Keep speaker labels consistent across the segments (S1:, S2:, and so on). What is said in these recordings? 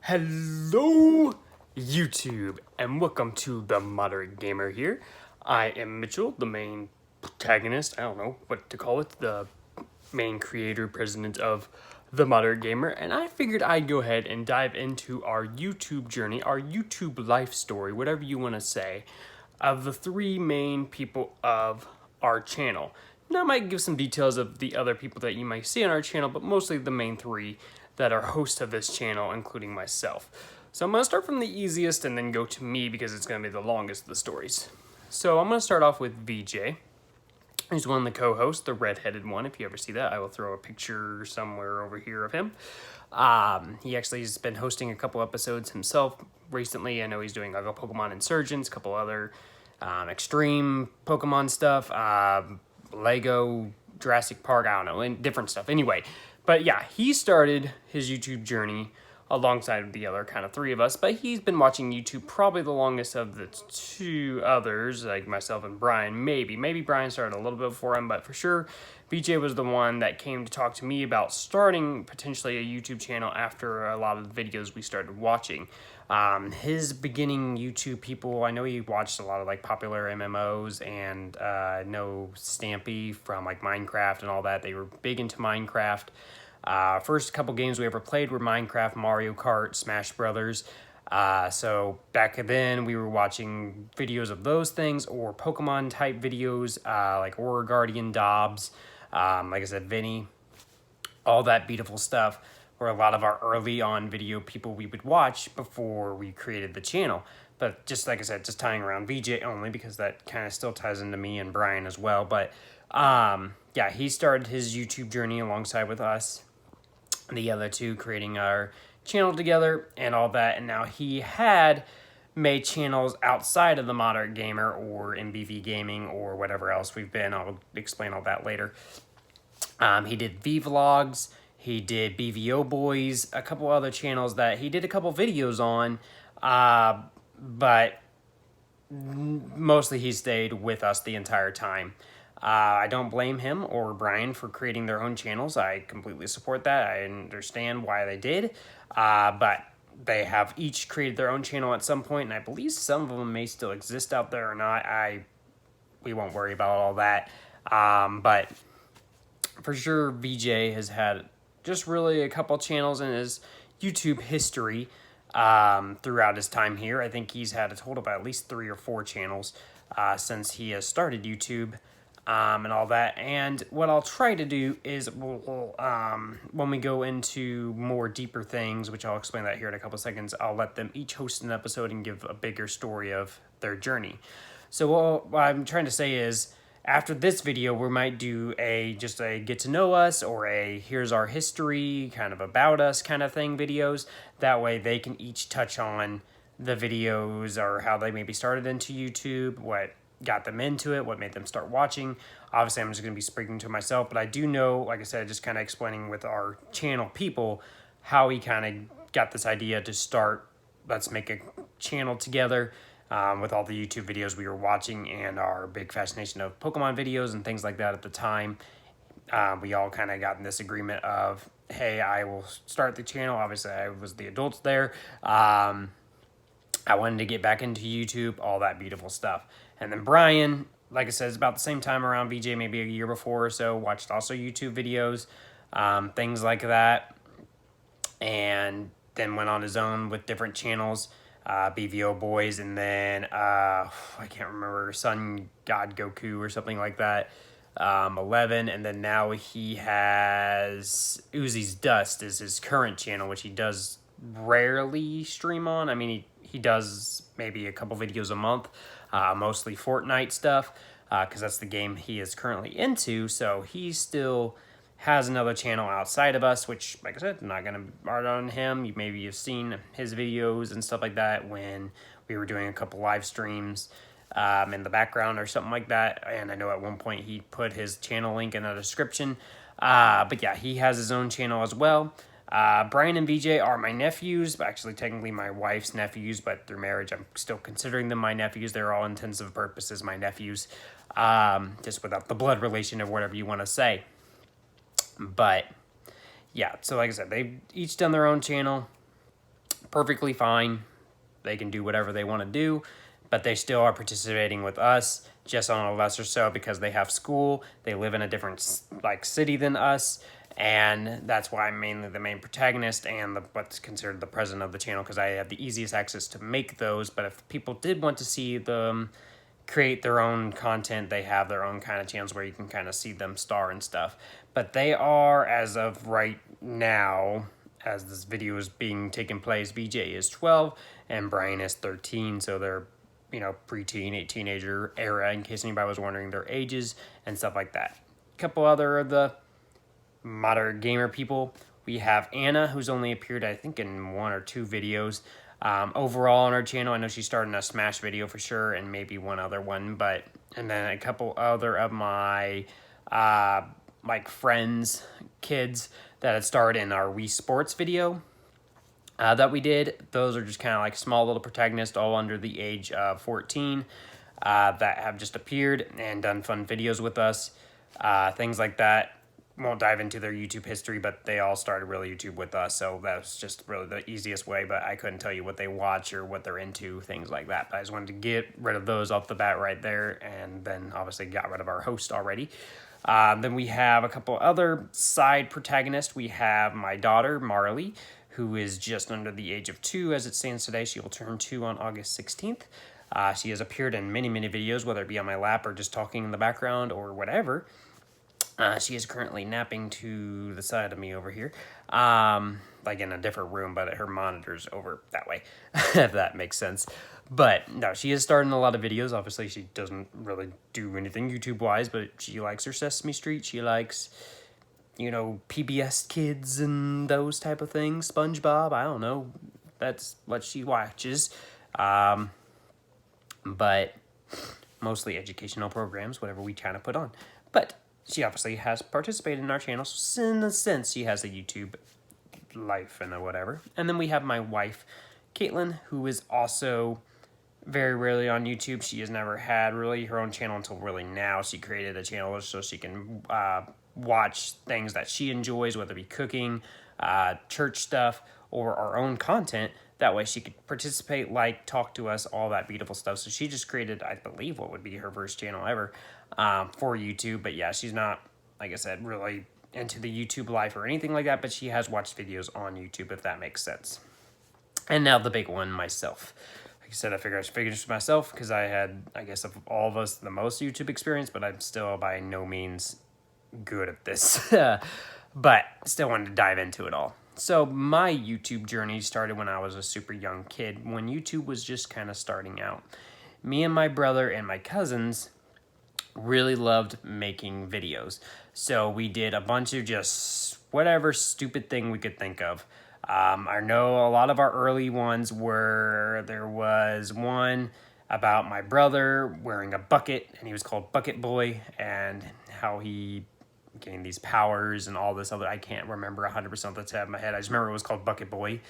S1: Hello, YouTube, and welcome to the Moderate Gamer here. I am Mitchell, the main protagonist, I don't know what to call it, the main creator, president of the Moderate Gamer, and I figured I'd go ahead and dive into our YouTube journey, our YouTube life story, whatever you want to say, of the three main people of our channel. Now I might give some details of the other people that you might see on our channel, but mostly the main three that are hosts of this channel, including myself. So I'm going to start from the easiest and then go to me because it's going to be the longest of the stories. So I'm going to start off with VJ. He's one of the co-hosts, the red-headed one. If you ever see that, I will throw a picture somewhere over here of him. He actually has been hosting a couple episodes himself recently. I know he's doing like a Pokemon Insurgents, a couple other extreme Pokemon stuff, Lego, Jurassic Park, I don't know, and different stuff. Anyway, but yeah, he started his YouTube journey alongside the other kind of three of us, but he's been watching YouTube probably the longest of the two others, like myself and Brian, maybe. Maybe Brian started a little bit before him, but for sure, VJ was the one that came to talk to me about starting potentially a YouTube channel after a lot of the videos we started watching. His beginning YouTube people, I know he watched a lot of like popular MMOs, and I know Stampy from like Minecraft and all that. They were big into Minecraft. First couple games we ever played were Minecraft, Mario Kart, Smash Brothers. So back then we were watching videos of those things or Pokemon type videos, like Aura Guardian, Dobbs, like I said, Vinny, all that beautiful stuff were a lot of our early on video people we would watch before we created the channel. But just like I said, just tying around VJ only because that kind of still ties into me and Brian as well. But yeah, he started his YouTube journey alongside with us, the other two, creating our channel together and all that. And now he had made channels outside of the Moderate Gamer or MBV Gaming or whatever else we've been. I'll explain all that later. He did V-Vlogs, he did BVO Boys, a couple other channels that he did a couple videos on, but mostly he stayed with us the entire time. I don't blame him or Brian for creating their own channels. I completely support that. I understand why they did, but they have each created their own channel at some point, and I believe some of them may still exist out there or not. We won't worry about all that, but for sure VJ has had just really a couple channels in his YouTube history throughout his time here. I think he's had a total of at least 3 or 4 channels since he has started YouTube. And all that. And what I'll try to do is when we go into more deeper things, which I'll explain that here in a couple seconds, I'll let them each host an episode and give a bigger story of their journey. So what I'm trying to say is, after this video, we might do just a get to know us or a here's our history, kind of about us kind of thing videos. That way they can each touch on the videos or how they maybe started into YouTube, what got them into it, what made them start watching. Obviously, I'm just going to be speaking to myself, but I do know, like I said, just kind of explaining with our channel people how he kind of got this idea to start, let's make a channel together with all the YouTube videos we were watching and our big fascination of Pokemon videos and things like that at the time. We all kind of got in this agreement of, hey, I will start the channel. Obviously, I was the adults there. I wanted to get back into YouTube, all that beautiful stuff. And then Brian, like I said, is about the same time around VJ, maybe a year before or so, watched also YouTube videos, things like that. And then went on his own with different channels, BVO Boys, and then, I can't remember, Sun God Goku or something like that, 11. And then now he has Uzi's Dust is his current channel, which he does rarely stream on. I mean, he does maybe a couple videos a month, mostly Fortnite stuff, because that's the game he is currently into. So he still has another channel outside of us, which, like I said, I'm not going to art on him. Maybe you've seen his videos and stuff like that when we were doing a couple live streams in the background or something like that. And I know at one point he put his channel link in the description. But yeah, he has his own channel as well. Brian and VJ are my nephews, actually technically my wife's nephews, but through marriage I'm still considering them my nephews. They're all intents and purposes my nephews, just without the blood relation or whatever you want to say. But yeah, so like I said, they've each done their own channel. perfectly fine. They can do whatever they want to do, but they still are participating with us, just on a lesser so because they have school. They live in a different like city than us, and that's why I'm mainly the main protagonist and what's considered the president of the channel, because I have the easiest access to make those. But if people did want to see them create their own content, they have their own kind of channels where you can kind of see them star and stuff. But they are, as of right now, as this video is being taken place, VJ is 12 and Brian is 13, so they're, you know, preteen, teenager era, in case anybody was wondering their ages and stuff like that. A couple other of the moderate gamer people. We have Anna, who's only appeared, I think, in 1 or 2 videos. Overall on our channel, I know she started in a Smash video for sure, and maybe one other one, but, and then a couple other of my, like friends, kids that had started in our Wii Sports video that we did. Those are just kind of like small little protagonists, all under the age of 14, that have just appeared and done fun videos with us, things like that. Won't dive into their YouTube history, but they all started really YouTube with us, so that's just really the easiest way. But I couldn't tell you what they watch or what they're into, things like that. But I just wanted to get rid of those off the bat right there, and then obviously got rid of our host already. Then we have a couple other side protagonists. We have my daughter, Marley, who is just under the age of 2 as it stands today. She will turn 2 on August 16th. She has appeared in many, many videos, whether it be on my lap or just talking in the background or whatever. She is currently napping to the side of me over here, like in a different room, but her monitor's over that way, if that makes sense. But no, she is starting a lot of videos. Obviously, she doesn't really do anything YouTube-wise, but she likes her Sesame Street. She likes, you know, PBS Kids and those type of things. SpongeBob, I don't know. That's what she watches. But mostly educational programs, whatever we kind of put on. But she obviously has participated in our channel, so in a sense, she has a YouTube life and whatever. And then we have my wife, Caitlin, who is also very rarely on YouTube. She has never had really her own channel until really now. She created a channel so she can watch things that she enjoys, whether it be cooking, church stuff, or our own content. That way she could participate, like, talk to us, all that beautiful stuff. So she just created, I believe, what would be her first channel ever for YouTube. But yeah, she's not, like I said, really into the YouTube life or anything like that, but she has watched videos on YouTube, if that makes sense. And now the big one, myself. Like I said, I figured I should figure this myself because I had, I guess, of all of us, the most YouTube experience, but I'm still by no means good at this. But still wanted to dive into it all. So my YouTube journey started when I was a super young kid, when YouTube was just kind of starting out. Me and my brother and my cousins really loved making videos. So we did a bunch of just whatever stupid thing we could think of. I know a lot of our early ones were, there was one about my brother wearing a bucket, and he was called Bucket Boy, and how he gained these powers and all this other, I can't remember 100% off the top of my head. I just remember it was called Bucket Boy.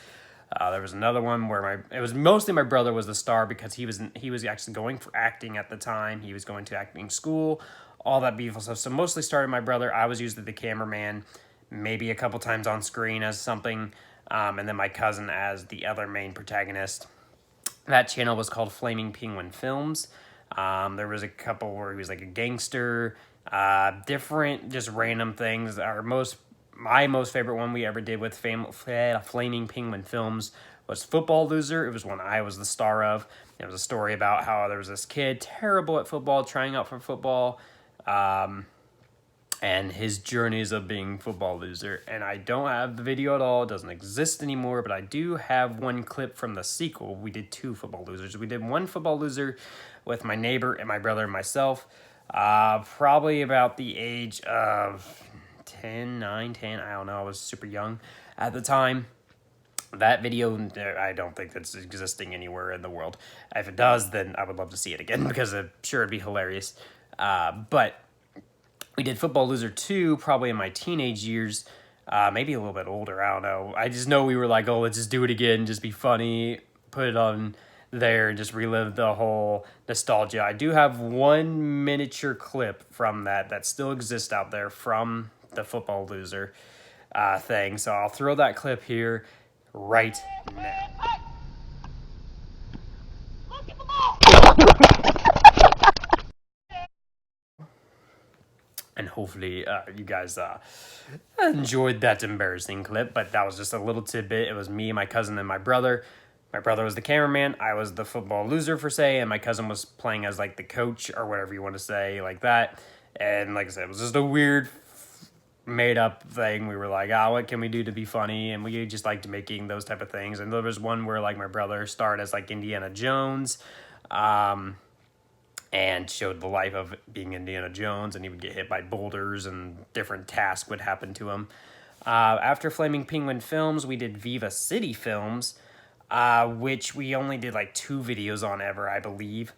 S1: There was another one where it was mostly my brother was the star because he was actually going for acting at the time. He was going to acting school, all that beautiful stuff. So mostly started my brother. I was usually the cameraman, maybe a couple times on screen as something, and then my cousin as the other main protagonist. That channel was called Flaming Penguin Films. There was a couple where he was like a gangster, different, just random things. My most favorite one we ever did with Flaming Penguin Films was Football Loser. It was one I was the star of. It was a story about how there was this kid terrible at football, trying out for football, and his journeys of being Football Loser. And I don't have the video at all. It doesn't exist anymore, but I do have one clip from the sequel. We did 2 Football Losers. We did one Football Loser with my neighbor and my brother and myself, probably about the age of 9, 10, I don't know. I was super young at the time. That video, I don't think that's existing anywhere in the world. If it does, then I would love to see it again because I'm sure it'd be hilarious. But we did Football Loser 2 probably in my teenage years, maybe a little bit older, I don't know. I just know we were like, oh, let's just do it again, just be funny, put it on there and just relive the whole nostalgia. I do have one miniature clip from that still exists out there from the Football Loser thing. So I'll throw that clip here right now. hopefully you guys enjoyed that embarrassing clip. But that was just a little tidbit. It was me, my cousin, and my brother. My brother was the cameraman. I was the football loser, per se, and my cousin was playing as like the coach or whatever you want to say, like that. And like I said, it was just a weird made up thing. We were like, what can we do to be funny? And we just liked making those type of things. And there was one where like my brother starred as like Indiana Jones, and showed the life of being Indiana Jones, and he would get hit by boulders and different tasks would happen to him. After Flaming Penguin Films, we did Viva City Films, which we only did like 2 videos on ever, I believe.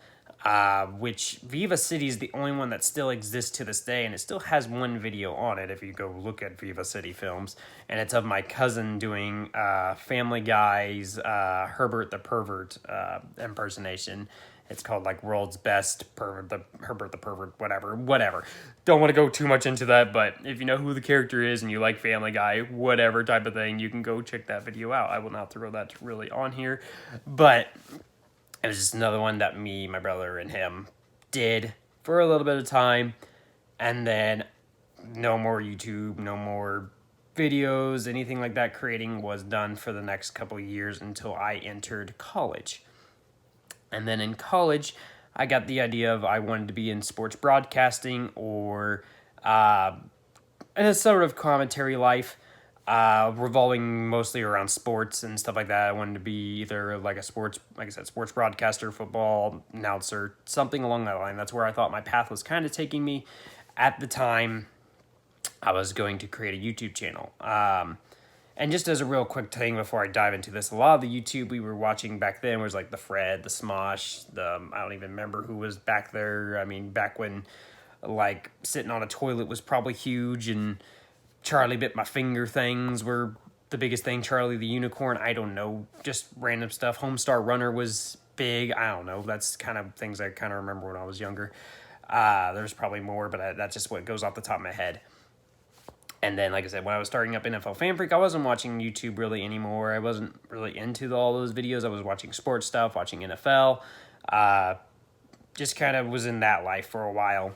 S1: Which Viva City is the only one that still exists to this day, and it still has 1 video on it if you go look at Viva City Films, and it's of my cousin doing Family Guy's Herbert the Pervert impersonation. It's called like World's Best Pervert, Herbert the Pervert, whatever. Don't want to go too much into that, but if you know who the character is and you like Family Guy, whatever type of thing, you can go check that video out. I will not throw that really on here, but it was just another one that me, my brother, and him did for a little bit of time, and then no more YouTube, no more videos, anything like that creating was done for the next couple of years until I entered college. And then in college, I got the idea of I wanted to be in sports broadcasting or in a sort of commentary life, revolving mostly around sports and stuff like that. I wanted to be either like a sports broadcaster, football announcer, something along that line. That's where I thought my path was kind of taking me. At the time, I was going to create a YouTube channel. And just as a real quick thing before I dive into this, a lot of the YouTube we were watching back then was like the Fred, the Smosh, I don't even remember who was back there. I mean, back when like sitting on a toilet was probably huge, and Charlie Bit My Finger things were the biggest thing. Charlie the Unicorn, I don't know, just random stuff. Homestar Runner was big. I don't know. That's kind of things I kind of remember when I was younger. There's probably more, but that's just what goes off the top of my head. And then, like I said, when I was starting up NFL Fan Freak, I wasn't watching YouTube really anymore. I wasn't really into all those videos. I was watching sports stuff, watching NFL. Just kind of was in that life for a while.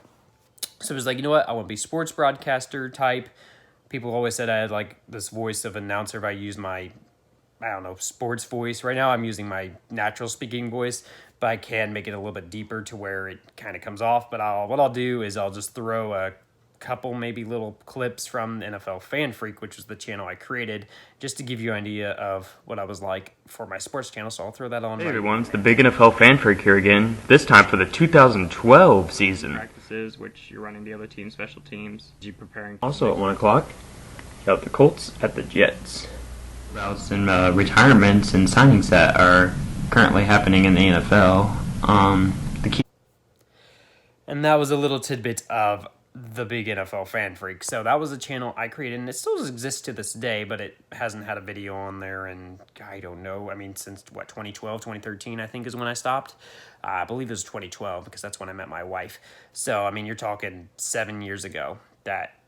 S1: So it was like, you know what? I want to be sports broadcaster type. People always said I had like this voice of announcer if I used my, sports voice. Right now I'm using my natural speaking voice, but I can make it a little bit deeper to where it kind of comes off. But what I'll do is I'll just throw a couple maybe little clips from NFL Fan Freak, which was the channel I created, just to give you an idea of what I was like for my sports channel. So I'll throw that on.
S2: Hey everyone, it's the big NFL Fan Freak here again, this time for the 2012 season.
S1: Practices, which you're running the other team, special teams, you preparing.
S2: Also at 1 o'clock, you have the Colts at the Jets. Routes and retirements and signings that are currently happening in the NFL.
S1: And that was a little tidbit of the big NFL Fan Freak. So that was a channel I created, and it still exists to this day, but it hasn't had a video on there, and I don't know, since 2012, 2013, I think is when I stopped. I believe it was 2012, because that's when I met my wife. So, you're talking 7 years ago. That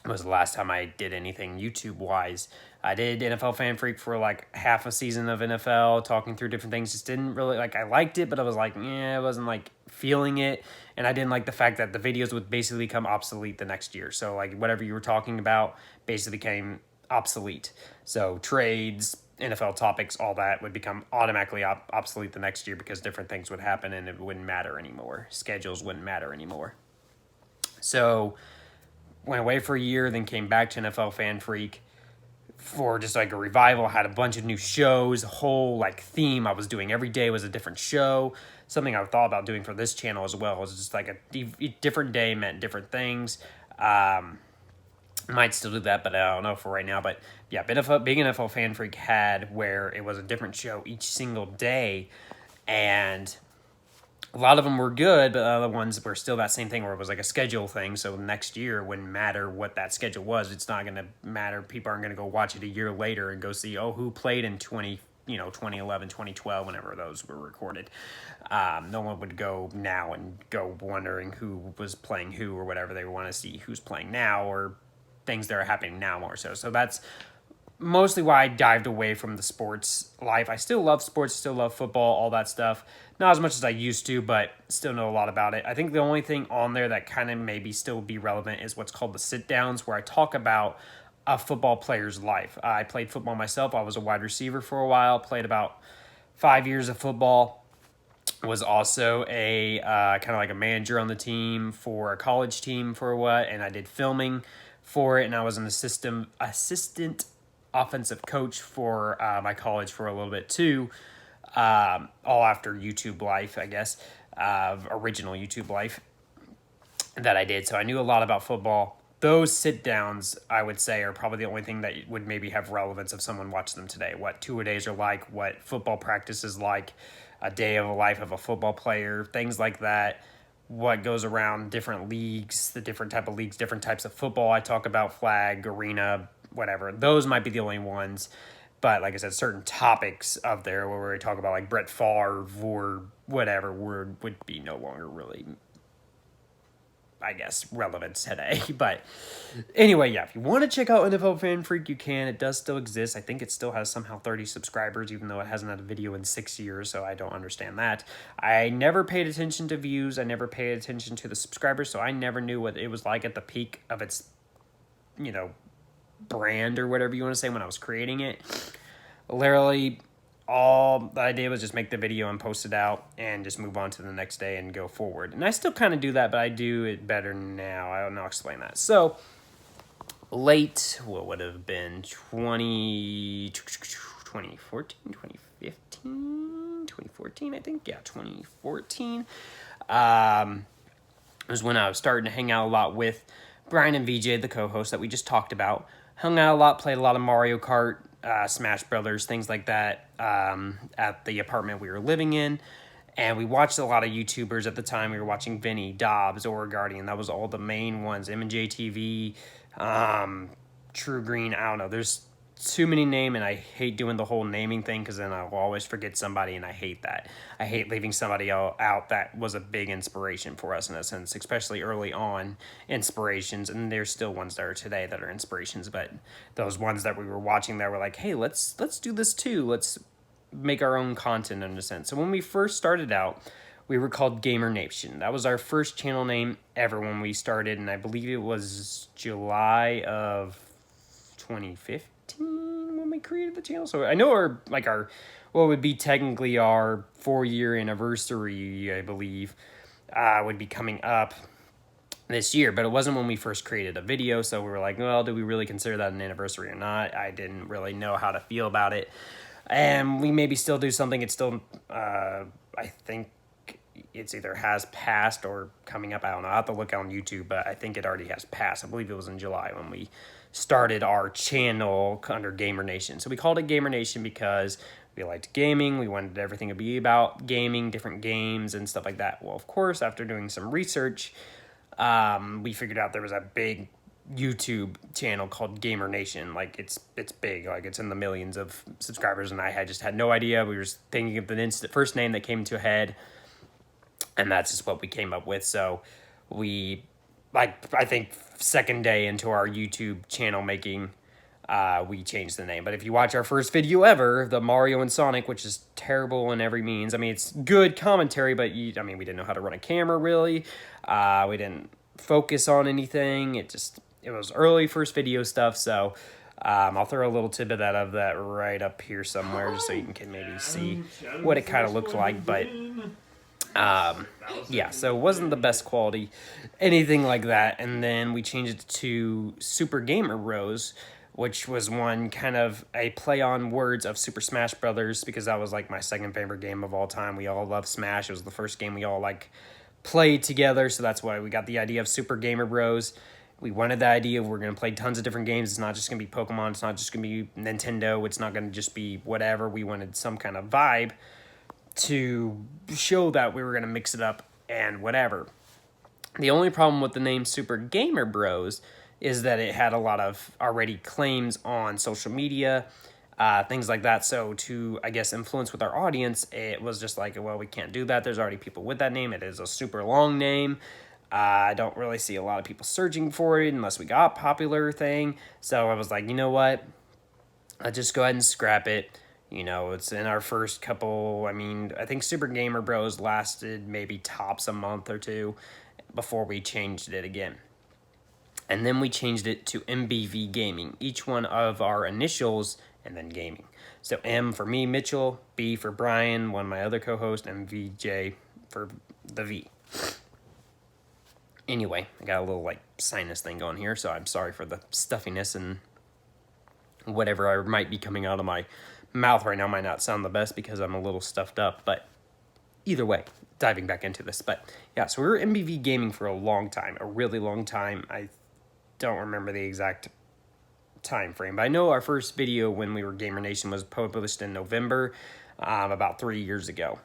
S1: was the last time I did anything YouTube-wise. I did NFL Fan Freak for like half a season of NFL, talking through different things. Just didn't really, I liked it, but I was like, I wasn't like feeling it. And I didn't like the fact that the videos would basically become obsolete the next year. So like whatever you were talking about basically became obsolete. So trades, NFL topics, all that would become automatically obsolete the next year because different things would happen and it wouldn't matter anymore. Schedules wouldn't matter anymore. So went away for a year, then came back to NFL Fan Freak for just like a revival. Had a bunch of new shows, a whole like theme I was doing every day was a different show. Something I thought about doing for this channel as well was just like a different day meant different things. Might still do that, but I don't know for right now. But yeah, big NFL Fan Freak had where it was a different show each single day, and a lot of them were good, but other ones were still that same thing where it was like a schedule thing. So next year wouldn't matter what that schedule was. It's not going to matter. People aren't going to go watch it a year later and go see, who played in 2011, 2012, whenever those were recorded. No one would go now and go wondering who was playing who or whatever. They want to see who's playing now or things that are happening now more so. So that's mostly why I dived away from the sports life. I still love sports, still love football, all that stuff. Not as much as I used to, but still know a lot about it. I think the only thing on there that kind of maybe still be relevant is what's called the sit downs, where I talk about a football player's life. I played football myself. I was a wide receiver for a while, played about 5 years of football. Was also a kind of like a manager on the team for a college team for what, and I did filming for it, and I was an assistant offensive coach for my college for a little bit too, all after YouTube life, I guess, original YouTube life that I did. So I knew a lot about football. Those sit downs, I would say, are probably the only thing that would maybe have relevance if someone watched them today. What two-a-days are like, what football practice is like, a day of a life of a football player, things like that. What goes around different leagues, the different type of leagues, different types of football. I talk about flag, arena, whatever. Those might be the only ones. But like I said, certain topics of there where we talk about like Brett Favre or whatever would be no longer really, I guess, relevant today. But anyway, yeah, if you want to check out NFL Fan Freak, you can. It does still exist. I think it still has somehow 30 subscribers, even though it hasn't had a video in 6 years, so I don't understand that. I never paid attention to views. I never paid attention to the subscribers, so I never knew what it was like at the peak of its, brand or whatever you want to say when I was creating it. Literally, all that I did was just make the video and post it out and just move on to the next day and go forward. And I still kind of do that, but I do it better now. I'll explain that. So, what would have been 2014, 2014, I think. Yeah, 2014. Was when I was starting to hang out a lot with Brian and VJ, the co-host that we just talked about. Hung out a lot, played a lot of Mario Kart, Smash Brothers, things like that at the apartment we were living in. And we watched a lot of YouTubers at the time. We were watching Vinny, Dobbs, Aura Guardian. That was all the main ones. M&J TV, True Green. I don't know. There's too many names, and I hate doing the whole naming thing because then I'll always forget somebody, and I hate that. I hate leaving somebody out that was a big inspiration for us in a sense, especially early on inspirations. And there's still ones that are today that are inspirations, but those ones that we were watching that were like, hey, let's do this too. Let's make our own content in a sense. So when we first started out, we were called Gamer Nation. That was our first channel name ever when we started, and I believe it was July of 2015 when we created the channel. So I know our what would be technically our 4-year anniversary, I believe, would be coming up this year, but it wasn't when we first created a video. So we were like, well, do we really consider that an anniversary or not? I didn't really know how to feel about it. And we maybe still do something. It's still, I think it's either has passed or coming up. I don't know. I'll have to look on YouTube, but I think it already has passed. I believe it was in July when we started our channel under Gamer Nation. So we called it Gamer Nation because we liked gaming. We wanted everything to be about gaming, different games and stuff like that. Well, of course, after doing some research, we figured out there was a big YouTube channel called Gamer Nation. Like it's big, like it's in the millions of subscribers, and I just had no idea. We were just thinking of the first name that came to a head, and that's just what we came up with. So we, I think second day into our YouTube channel making, we changed the name. But if you watch our first video ever, the Mario and Sonic, which is terrible in every means. I mean, it's good commentary, but we didn't know how to run a camera really. We didn't focus on anything. It was early first video stuff. So I'll throw a little tidbit of that right up here somewhere just so you can maybe see what it kind of looks like. But yeah, so it wasn't the best quality, anything like that. And then we changed it to Super Gamer Bros, which was one kind of a play on words of Super Smash Brothers, because that was like my second favorite game of all time. We all love Smash. It was the first game we all played together, so that's why we got the idea of Super Gamer Bros. We wanted the idea of we're going to play tons of different games. It's not just going to be Pokemon. It's not just going to be Nintendo. It's not going to just be whatever. We wanted some kind of vibe to show that we were going to mix it up and whatever. The only problem with the name Super Gamer Bros is that it had a lot of already claims on social media, things like that. So to, I guess, influence with our audience, it was just like, well, we can't do that. There's already people with that name. It is a super long name. I don't really see a lot of people searching for it unless we got popular thing. So I was like, you know what? Let's just go ahead and scrap it. You know, it's in our first couple. I mean, I think Super Gamer Bros lasted maybe tops a month or two before we changed it again. And then we changed it to MBV Gaming, each one of our initials and then gaming. So M for me, Mitchell, B for Brian, one of my other co-hosts, and VJ for the V. Anyway, I got a little like sinus thing going here, so I'm sorry for the stuffiness and whatever I might be coming out of my mouth right now might not sound the best because I'm a little stuffed up, but either way, diving back into this. But yeah, so we were MBV Gaming for a long time, a really long time. I don't remember the exact time frame, but I know our first video when we were Gamer Nation was published in November, about 3 years ago.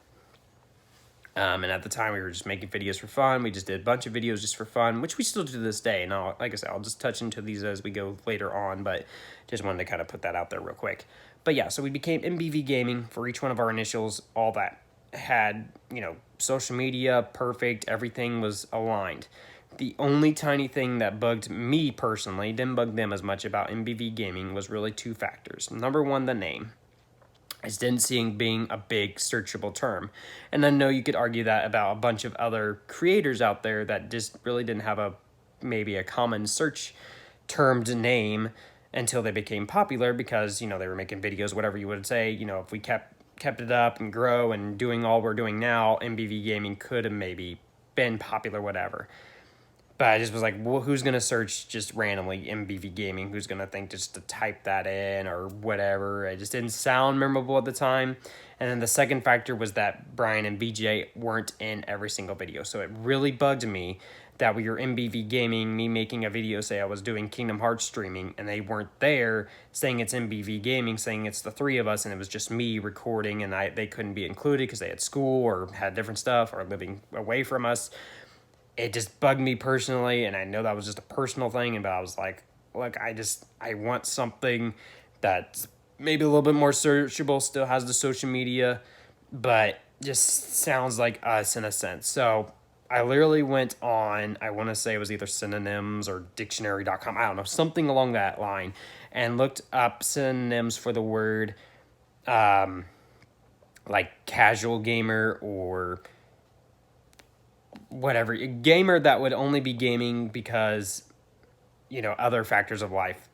S1: And at the time, we were just making videos for fun. We just did a bunch of videos just for fun, which we still do to this day. And like I said, I'll just touch into these as we go later on, but just wanted to kind of put that out there real quick. But yeah, so we became MBV Gaming for each one of our initials, all that. Had, you know, social media, perfect, everything was aligned. The only tiny thing that bugged me personally, didn't bug them as much about MBV Gaming, was really two factors. Number one, the name. I just didn't see it being a big searchable term. And I know you could argue that about a bunch of other creators out there that just really didn't have maybe a common search termed name until they became popular because, you know, they were making videos, whatever you would say. You know, if we kept it up and grow and doing all we're doing now, MBV Gaming could have maybe been popular, whatever. But I just was like, well, who's going to search just randomly MBV Gaming? Who's going to think just to type that in or whatever? It just didn't sound memorable at the time. And then the second factor was that Brian and BJ weren't in every single video. So it really bugged me that we were MBV Gaming, me making a video, say I was doing Kingdom Hearts streaming, and they weren't there saying it's MBV Gaming, saying it's the three of us, and it was just me recording, and they couldn't be included because they had school or had different stuff or living away from us. It just bugged me personally, and I know that was just a personal thing, but I was like, look, I want something that's maybe a little bit more searchable, still has the social media, but just sounds like us in a sense. So I literally went on, I want to say it was either synonyms or dictionary.com, I don't know, something along that line, and looked up synonyms for the word like casual gamer or whatever, a gamer that would only be gaming because, you know, other factors of life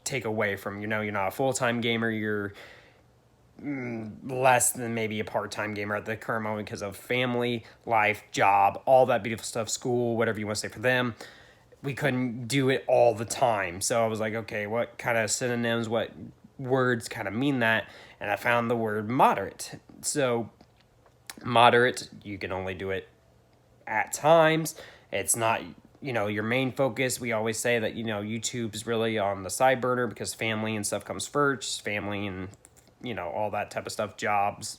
S1: take away from, you know, you're not a full-time gamer, you're less than maybe a part-time gamer at the current moment because of family, life, job, all that beautiful stuff, school, whatever you want to say for them. We couldn't do it all the time. So I was like, okay, what kind of synonyms, what words kind of mean that? And I found the word moderate. So moderate, you can only do it at times. It's not, you know, your main focus. We always say that, you know, YouTube's really on the side burner because family and stuff comes first. Family and, you know, all that type of stuff, jobs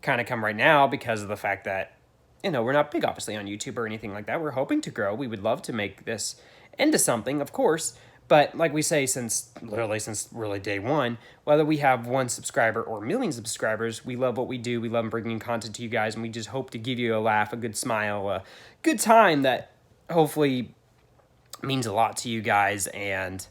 S1: kind of come right now because of the fact that, you know, we're not big obviously on YouTube or anything like that. We're hoping to grow. We would love to make this into something, of course. But like we say, since really day one, whether we have 1 subscriber or millions of subscribers, we love what we do. We love bringing content to you guys, and we just hope to give you a laugh, a good smile, a good time that hopefully means a lot to you guys, and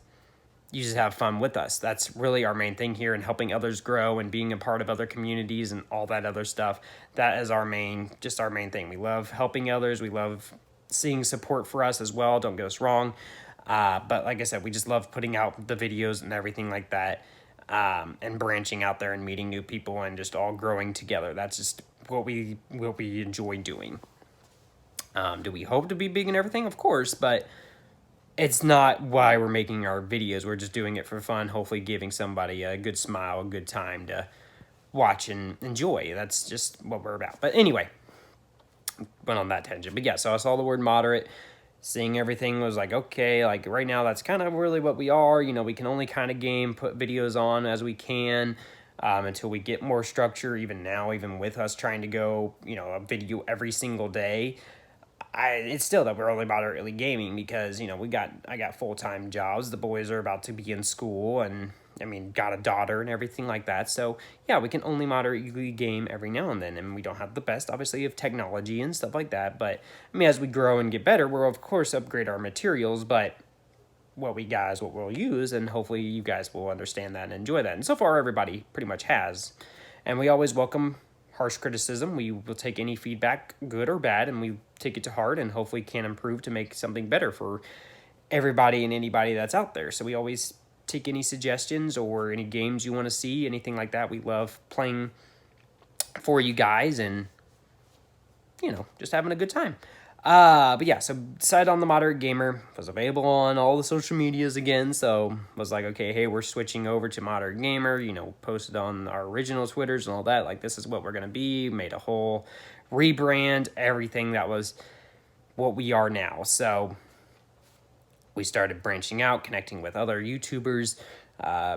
S1: you just have fun with us. That's really our main thing here, and helping others grow and being a part of other communities and all that other stuff. That is our main thing. We love helping others. We love seeing support for us as well. Don't get us wrong. But like I said, we just love putting out the videos and everything like that, and branching out there and meeting new people and just all growing together. That's just what we enjoy doing. Do we hope to be big and everything? Of course, but it's not why we're making our videos. We're just doing it for fun, hopefully giving somebody a good smile, a good time to watch and enjoy. That's just what we're about. But anyway, went on that tangent. But yeah, so I saw the word moderate. Seeing everything was like, okay, like right now that's kind of really what we are. You know, we can only kind of put videos on as we can until we get more structure. Even now, even with us trying to go, you know, a video every single day, it's still that we're only moderately gaming because, you know, I got full-time jobs. The boys are about to be in school and, I mean, got a daughter and everything like that. So, yeah, we can only moderately game every now and then. And we don't have the best, obviously, of technology and stuff like that. But, I mean, as we grow and get better, we'll, of course, upgrade our materials. But
S3: what we'll use, and hopefully you guys will understand that and enjoy that. And so far, everybody pretty much has. And we always welcome harsh criticism. We will take any feedback, good or bad, and we take it to heart and hopefully can improve to make something better for everybody and anybody that's out there. So we always take any suggestions or any games you want to see, anything like that. We love playing for you guys and, just having a good time. But yeah, so decided on the Moderate Gamer, was available on all the social medias again, so was like, okay, hey, we're switching over to Moderate Gamer, posted on our original Twitters and all that, like, this is what we're going to be, made a whole rebrand, everything that was what we are now. So we started branching out, connecting with other YouTubers,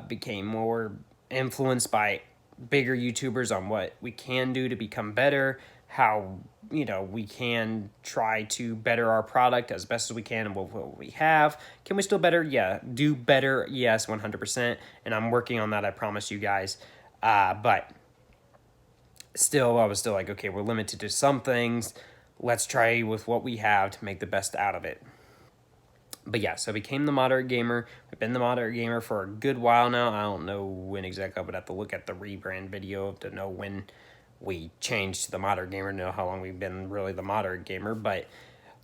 S3: became more influenced by bigger YouTubers on what we can do to become better, how we can try to better our product as best as we can and what we have. Can we still better? Yeah. Do better? Yes, 100%. And I'm working on that, I promise you guys. But still, I was still like, okay, we're limited to some things. Let's try with what we have to make the best out of it. But yeah, so I became the Moderate Gamer. I've been the Moderate Gamer for a good while now. I don't know when exactly. I would have to look at the rebrand video to know when we changed to the Moderate Gamer, to know how long we've been really the Moderate Gamer. But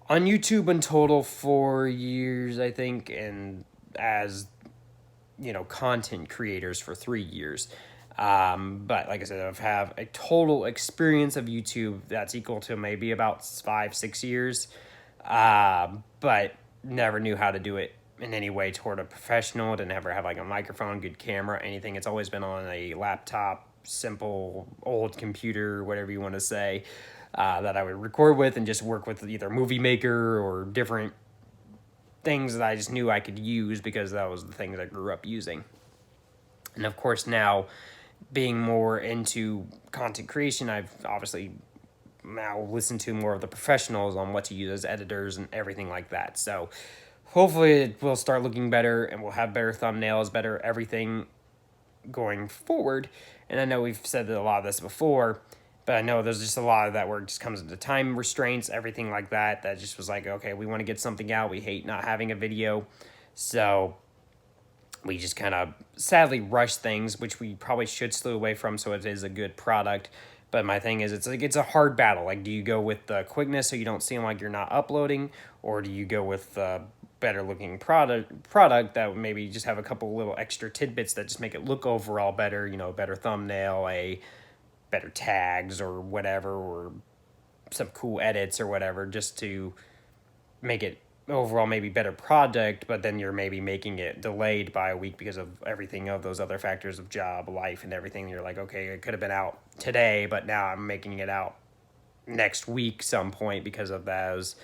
S3: on YouTube in total, 4 years, I think, and as, content creators for 3 years. But like I said, I've have a total experience of YouTube that's equal to maybe about 5-6 years. But never knew how to do it in any way toward a professional. Didn't ever have like a microphone, good camera, anything. It's always been on a laptop, simple old computer, whatever you want to say, that I would record with and just work with either Movie Maker or different things that I just knew I could use because that was the things I grew up using. And of course now, being more into content creation, I've obviously now listen to more of the professionals on what to use as editors and everything like that. So hopefully it will start looking better and we'll have better thumbnails, better everything going forward. And I know we've said a lot of this before, but I know there's just a lot of that where it just comes into time restraints, everything like that. That just was like, okay, we want to get something out. We hate not having a video. So we just kind of sadly rush things, which we probably should stay away from so it is a good product. But my thing is, it's a hard battle. Like, do you go with the quickness so you don't seem like you're not uploading, or do you go with the better looking product that maybe just have a couple little extra tidbits that just make it look overall better? Better thumbnail, a better tags or whatever, or some cool edits or whatever, just to make it overall maybe better product, but then you're maybe making it delayed by a week because of everything of those other factors of job, life, and everything. You're like, okay, it could have been out today, but now I'm making it out next week some point because of those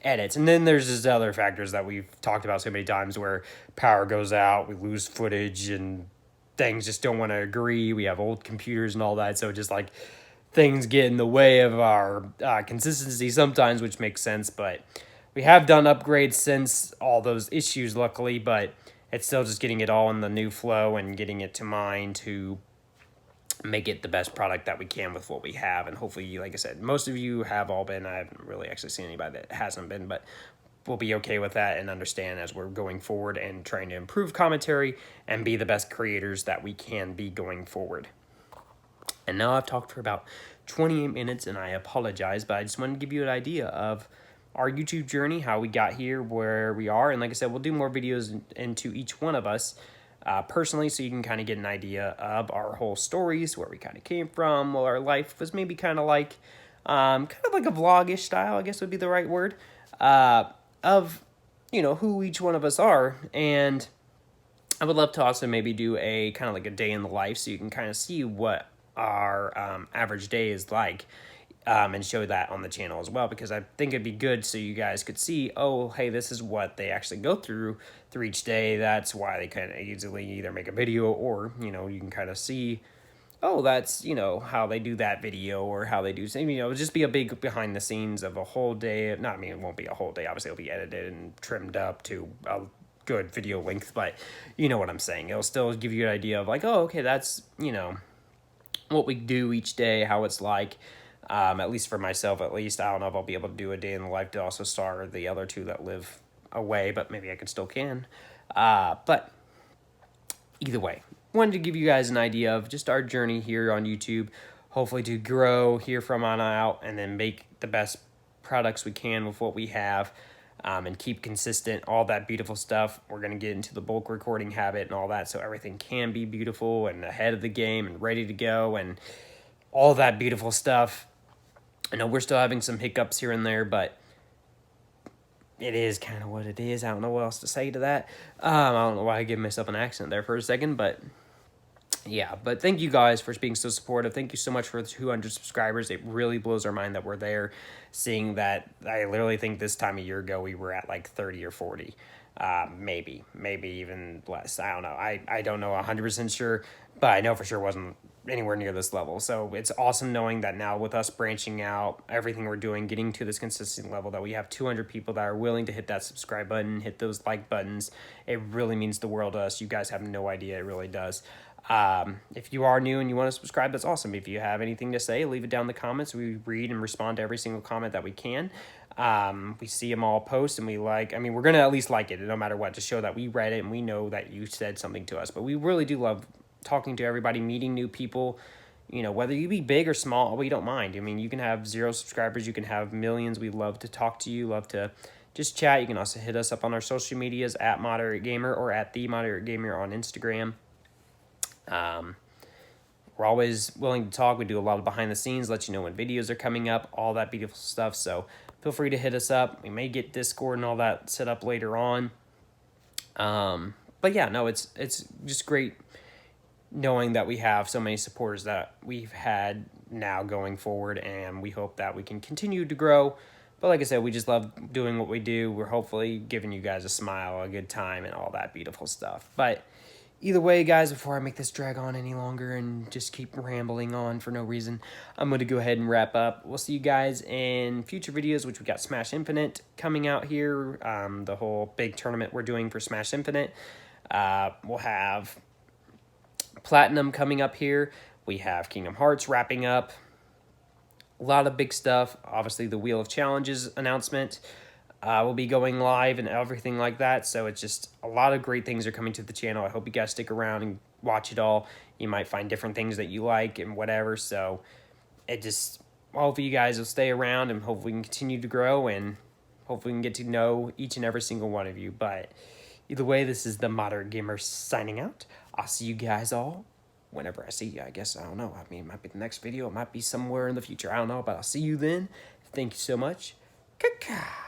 S3: edits. And then there's just other factors that we've talked about so many times where power goes out, we lose footage, and things just don't want to agree. We have old computers and all that, so just like things get in the way of our consistency sometimes, which makes sense. But we have done upgrades since all those issues, luckily, but it's still just getting it all in the new flow and getting it to mine to make it the best product that we can with what we have. And hopefully, like I said, most of you have all been. I haven't really actually seen anybody that hasn't been, but we'll be okay with that and understand as we're going forward and trying to improve commentary and be the best creators that we can be going forward. And now I've talked for about 28 minutes, and I apologize, but I just wanted to give you an idea of our YouTube journey, how we got here, where we are. And like I said, we'll do more videos into each one of us personally, so you can kind of get an idea of our whole stories, where we kind of came from, what our life was maybe kind of like a vlog-ish style, I guess would be the right word, of, who each one of us are. And I would love to also maybe do a kind of like a day in the life, so you can kind of see what our average day is like. And show that on the channel as well, because I think it'd be good so you guys could see, oh, hey, this is what they actually go through each day. That's why they kind of easily either make a video or, you can kind of see, oh, that's, how they do that video or how they do, just be a big behind the scenes of a whole day. It won't be a whole day. Obviously, it'll be edited and trimmed up to a good video length, but you know what I'm saying. It'll still give you an idea of like, oh, okay, that's, what we do each day, how it's like. At least for myself, at least. I don't know if I'll be able to do a day in the life to also star the other two that live away, but maybe I could still can. But either way, wanted to give you guys an idea of just our journey here on YouTube, hopefully to grow here from on out and then make the best products we can with what we have, and keep consistent, all that beautiful stuff. We're going to get into the bulk recording habit and all that, so everything can be beautiful and ahead of the game and ready to go and all that beautiful stuff. I know we're still having some hiccups here and there, but it is kind of what it is. I don't know what else to say to that. I don't know why I gave myself an accent there for a second, but yeah. But thank you guys for being so supportive. Thank you so much for the 200 subscribers. It really blows our mind that we're there. Seeing that, I literally think this time a year ago we were at like 30 or 40. Maybe even less. I don't know. I don't know 100% sure, but I know for sure it wasn't anywhere near this level. So it's awesome knowing that now with us branching out, everything we're doing, getting to this consistent level, that we have 200 people that are willing to hit that subscribe button, hit those like buttons. It really means the world to us. You guys have no idea. It really does. If you are new and you want to subscribe, that's awesome. If you have anything to say, leave it down in the comments. We read and respond to every single comment that we can. We see them all post and we're going to at least like it no matter what, to show that we read it and we know that you said something to us. But we really do love talking to everybody, meeting new people, whether you be big or small, we don't mind. I mean, you can have 0 subscribers, you can have millions. We love to talk to you, love to just chat. You can also hit us up on our social medias at Moderate Gamer or at The Moderate Gamer on Instagram. We're always willing to talk. We do a lot of behind the scenes, let you know when videos are coming up, all that beautiful stuff. So feel free to hit us up. We may get Discord and all that set up later on. But yeah, no, it's just great knowing that we have so many supporters that we've had now going forward, and we hope that we can continue to grow. But like I said, we just love doing what we do. We're hopefully giving you guys a smile, a good time, and all that beautiful stuff. But either way, guys, before I make this drag on any longer and just keep rambling on for no reason, I'm going to go ahead and wrap up. We'll see you guys in future videos, which we got Smash Infinite coming out here, the whole big tournament we're doing for Smash Infinite. We'll have Platinum coming up here. We have Kingdom Hearts wrapping up. A lot of big stuff. Obviously, the Wheel of Challenges announcement will be going live and everything like that. So it's just a lot of great things are coming to the channel. I hope you guys stick around and watch it all. You might find different things that you like and whatever. So hopefully you guys will stay around and hopefully we can continue to grow and hopefully we can get to know each and every single one of you. But either way, this is the Moderate Gamer signing out. I'll see you guys all whenever I see you, I guess. I don't know. I mean, it might be the next video. It might be somewhere in the future. I don't know, but I'll see you then. Thank you so much. Caca.